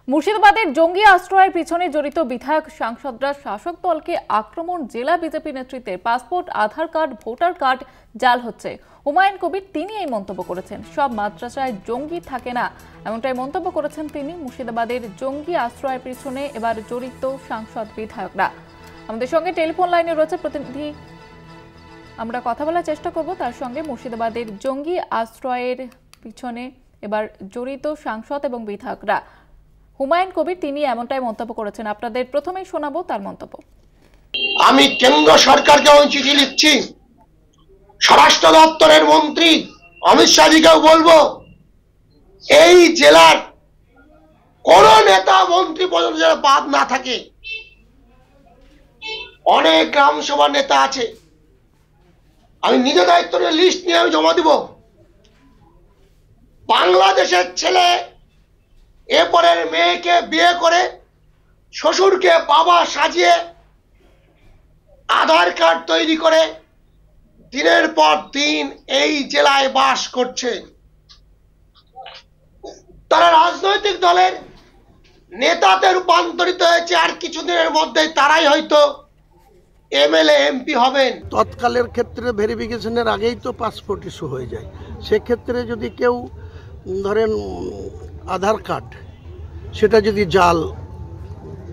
মুর্শিদাবাদের জঙ্গি আশ্রয়ের পিছনে জড়িত বিধায়ক সাংসদরা শাসক দলকে আক্রমণ, জেলা বিজেপি নেতৃত্বের পাসপোর্ট, আধার কার্ড, ভোটার কার্ড জাল হচ্ছে। হুমায়ুন কবির তিনি এই মন্তব্য করেছেন। সব মাদ্রাসায় জঙ্গি থাকে না, এমনটাই মন্তব্য করেছেন তিনি। মুর্শিদাবাদের জঙ্গি আশ্রয়ের পিছনে এবার জড়িত সাংসদ বিধায়করা। আমাদের সঙ্গে টেলিফোন লাইনে রয়েছে প্রতিনিধি, আমরা কথা বলার চেষ্টা করব তার সঙ্গে। মুর্শিদাবাদের জঙ্গি আশ্রয়ের পিছনে এবার জড়িত সাংসদ এবং বিধায়করা। হুমায়ুন কবির তিনি এমনটাই মন্তব্য করেছেন। আপনাদের প্রথমেই শোনাবো তার মন্তব্য। আমি কেন্দ্র সরকারকে চিঠি লিখছি, স্বরাষ্ট্র দপ্তরের মন্ত্রী অমিত শাহজিকেও বলবো, এই জেলার কোন নেতা মন্ত্রী পর্যন্ত যেন বাদ না থাকে। অনেক গ্রাম সভা নেতা আছে, আমি নিজে দায়িত্ব নিয়ে লিস্ট নিয়ে আমি জমা দিব। বাংলাদেশের ছেলে এরপরের মেয়েকে বিয়ে করে শ্বশুরকে বাবা সাজিয়ে আধার কার্ড তৈরি করে দিনের পর দিন এই জেলায় বাস করছে। তারা রাজনৈতিক দলের নেতাতে রূপান্তরিত হয়েছে, আর কিছুদিনের মধ্যে তারাই হয়তো এমএলএ এমপি হবেন। তৎকালের ক্ষেত্রে ভেরিফিকেশনের আগেই তো পাসপোর্ট ইস্যু হয়ে যায়। সেক্ষেত্রে যদি কেউ ধরেন আধার কার্ড সেটা যদি জাল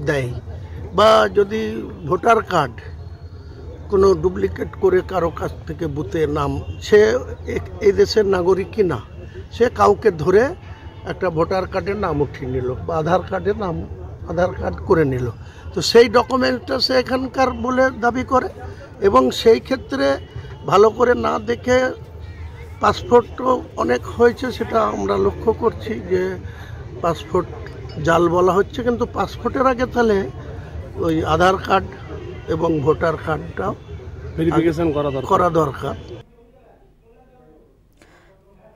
দেয়, বা যদি ভোটার কার্ড কোনো ডুপ্লিকেট করে কারো কাছ থেকে বুথে নাম, সে এই দেশের নাগরিক কি না, সে কাউকে ধরে একটা ভোটার কার্ডের নাম উঠিয়ে নিল বা আধার কার্ডের নাম আধার কার্ড করে নিল, তো সেই ডকুমেন্টটা সে এখানকার বলে দাবি করে। এবং সেই ক্ষেত্রে ভালো করে না দেখে পাসপোর্টও অনেক হয়েছে, সেটা আমরা লক্ষ্য করছি যে পাসপোর্ট জাল বলা হচ্ছে। কিন্তু পাসপোর্টের আগে তাহলে ওই আধার কার্ড এবং ভোটার কার্ডটাও ভেরিফিকেশন করা দরকার।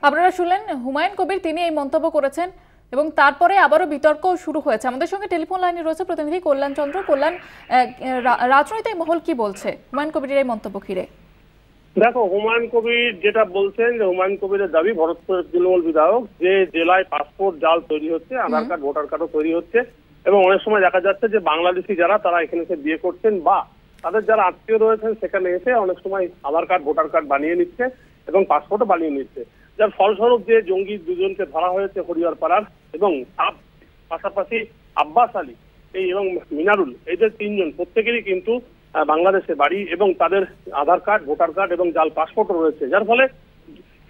আপনারা শুনলেন হুমায়ুন কবির তিনি এই মন্তব্য করেছেন এবং তারপরে আবারও বিতর্ক শুরু হয়েছে। আমাদের সঙ্গে টেলিফোন লাইনে রয়েছে প্রতিনিধি কল্যাণ চন্দ্র। কল্যাণ, রাজনৈতিক মহল কি বলছে হুমায়ুন কবিরের এই মন্তব্য ঘিরে? দেখো, হুমায়ুন কবির যেটা বলছেন যে হুমায়ুন কবিরের দাবি, ভরতপুরের তৃণমূল বিধায়ক, যে জেলায় পাসপোর্ট জাল তৈরি হচ্ছে, আধার কার্ড ভোটার কার্ডও তৈরি হচ্ছে, এবং অনেক সময় দেখা যাচ্ছে যে বাংলাদেশি যারা তারা এখানে এসে বিয়ে করছেন বা তাদের যারা আত্মীয় রয়েছেন সেখানে এসে অনেক সময় আধার কার্ড ভোটার কার্ড বানিয়ে নিচ্ছে এবং পাসপোর্টও বানিয়ে নিচ্ছে, যার ফলস্বরূপ যে জঙ্গি দুজনকে ধরা হয়েছে হরিয়ার পাড়ার, এবং পাশাপাশি আব্বাস আলী এবং মিনারুল, এদের তিনজন প্রত্যেকেরই কিন্তু বাংলাদেশে বাড়ি এবং তাদের আধার কার্ড ভোটার কার্ড এবং জাল পাসপোর্টও রয়েছে। যার ফলে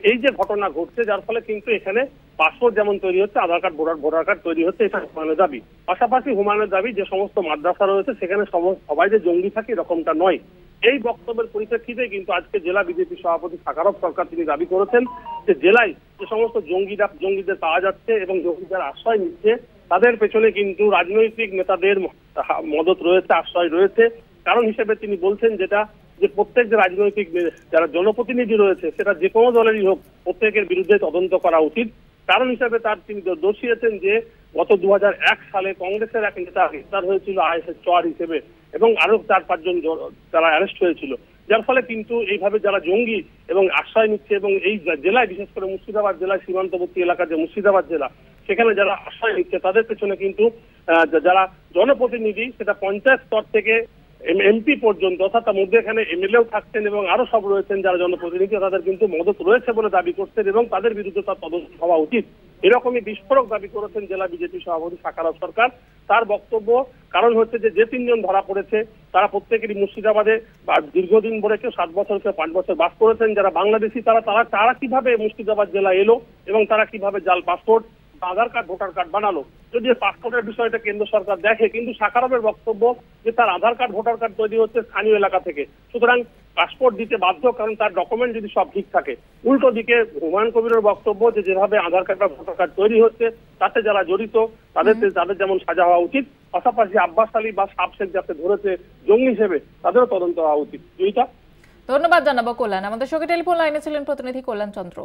এই যে ঘটনা ঘটছে, যার ফলে কিন্তু এখানে পাসপোর্ট যেমন তৈরি হচ্ছে, আধার কার্ড ভোটার কার্ড তৈরি হচ্ছে, এটা হুমায়ুনের দাবি। পাশাপাশি হুমায়ুনের দাবি যে সমস্ত মাদ্রাসা রয়েছে সেখানে সবাই যে জঙ্গি থাকে এরকমটা নয়। এই বক্তব্যের পরিপ্রেক্ষিতে কিন্তু আজকে জেলা বিজেপি সভাপতি সাকারব সরকার তিনি দাবি করেছেন যে জেলায় যে সমস্ত জঙ্গিদের পাওয়া যাচ্ছে এবং জঙ্গিদের আশ্রয় নিচ্ছে, তাদের পেছনে কিন্তু রাজনৈতিক নেতাদের মদত রয়েছে, আশ্রয় রয়েছে। কারণ হিসেবে তিনি বলছেন যেটা, যে প্রত্যেক যে রাজনৈতিক যারা জনপ্রতিনিধি রয়েছে সেটা যে কোনো দলেরই হোক, প্রত্যেকের বিরুদ্ধে তদন্ত করা উচিত। কারণ হিসেবে তিনি দর্শিয়েছেন যে গত 2001 সালে কংগ্রেসের এক নেতা গ্রেফতার হয়েছিল আইএসএস চর হিসেবে, এবং আরো 4-5 জন তারা অ্যারেস্ট হয়েছিল। যার ফলে কিন্তু এইভাবে যারা জঙ্গি এবং আশ্রয় নিচ্ছে, এবং এই জেলায় বিশেষ করে মুর্শিদাবাদ জেলায় সীমান্তবর্তী এলাকা যে মুর্শিদাবাদ জেলা, সেখানে যারা আশ্রয় নিচ্ছে তাদের পেছনে কিন্তু যারা জনপ্রতিনিধি, সেটা পঞ্চায়েত স্তর থেকে এমপি পর্যন্ত, অর্থাৎ তার মধ্যে এখানে এমএলএও থাকছেন এবং আরো সব রয়েছেন যারা জনপ্রতিনিধি, তাদের কিন্তু মদত রয়েছে বলে দাবি করছেন এবং তাদের বিরুদ্ধে তার তদন্ত হওয়া উচিত। এরকমই বিস্ফোরক দাবি করেছেন জেলা বিজেপি সভাপতি সাকারব সরকার। তার বক্তব্য, কারণ হচ্ছে যে 3জন ধরা পড়েছে তারা প্রত্যেকেরই মুর্শিদাবাদে বা দীর্ঘদিন ধরে, কেউ 7 বছর কেউ 5 বছর বাস করেছেন। যারা বাংলাদেশি তারা কিভাবে মুর্শিদাবাদ জেলা এলো এবং তারা কিভাবে জাল পাসপোর্ট আধার কার্ড ভোটার কার্ড বানালো। যদি পাসপোর্টের বিষয়টা কেন্দ্র সরকার দেখে, কিন্তু সাকারবের বক্তব্য যে তার আধার কার্ড ভোটার কার্ড তৈরি হচ্ছে স্থানীয় এলাকা থেকে, সুতরাং পাসপোর্ট দিতে বাধ্য, কারণ তার ডকুমেন্ট যদি সব ঠিক থাকে। উল্টো দিকে হুমায়ুন কবিরের বক্তব্য যে যেভাবে আধার কার্ড বা ভোটার কার্ড তৈরি হচ্ছে তাতে যারা জড়িত তাদের যেমন সাজা হওয়া উচিত, পাশাপাশি আব্বাস আলী বা সাব শেখ যাতে ধরেছে জঙ্গি হিসেবে তাদেরও তদন্ত হওয়া উচিত। ধন্যবাদ জানাবো কল্যাণ। আমাদের সঙ্গে টেলিফোন লাইনে ছিলেন প্রতিনিধি কল্যাণ চন্দ্র।